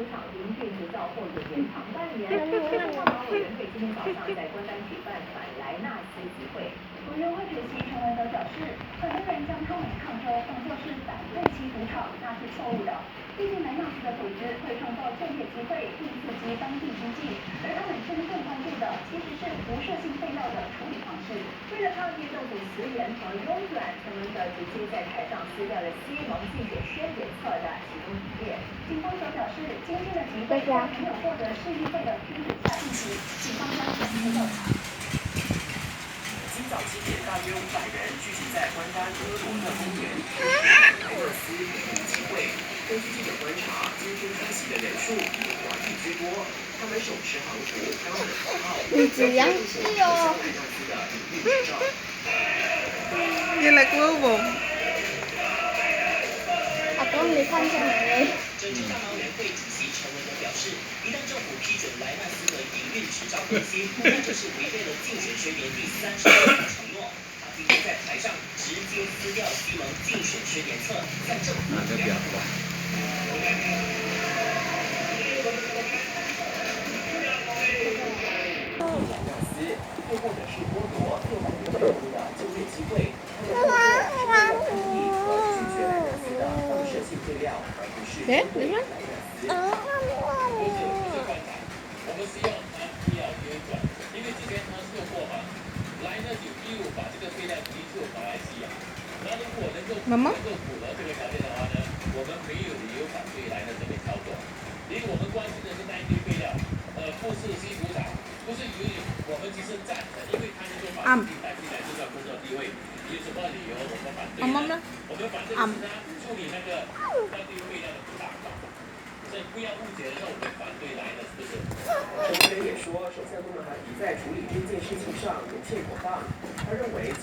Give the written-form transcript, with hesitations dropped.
土场临近执照或者延长半年。中华马委员会今天早上在关丹举办反莱纳斯集会，委员会主席陈文德表示，很多人将抗美抗中当作是反对其土场，那是错误的。毕竟莱纳斯的组织会创造就业机会，并刺激当地经济，而他们真正关注的其实是辐射性废料的处理方式。为了抗议政府辞员和优转，陈文德直接在台上撕掉了西蒙竞选宣言册的其中一页。警方则表示，今天的集会在没有获得市议会的批准下进行，警方将展开调查。今早7点，大约500人聚集在关丹阿罗特公园，莱纳斯独立集会。根据记者观察，今天出席的人数比往日居多。他们手持横幅，高喊口号，你只洋气哦。莱纳斯的营运执照。你来过不？阿公，你看见没？中华马委员会主席陈文德表示，一旦政府批准莱纳斯的营运执照更新，那就是违背了竞选宣言第36条承诺。他今天在台上直接撕掉西蒙竞选宣言册，向政府表达。莱纳斯又或者是剥夺600人的就业机会，他们是为了抗议和拒绝莱纳斯的放射性废料，而不是针对莱纳斯。我们希望他不要扭转，因为之前他说过嘛，来呢有义务把这个废料移出马来西亚。那如果能够符合这个条件的话呢，我们没有理由反对来呢这边操作。因为我们关心的是那一堆废料，不是西土场，不是由于我们其实赞成，因为他们说把自己带进来就叫工作地位，有什么理由我们反对呢？我们反对是他处理那堆废料的不大方。所以不要误解了，我们反对来的是不是？陈文德也说，首相杜马哈迪在处理这件事情上有欠妥当，他认为。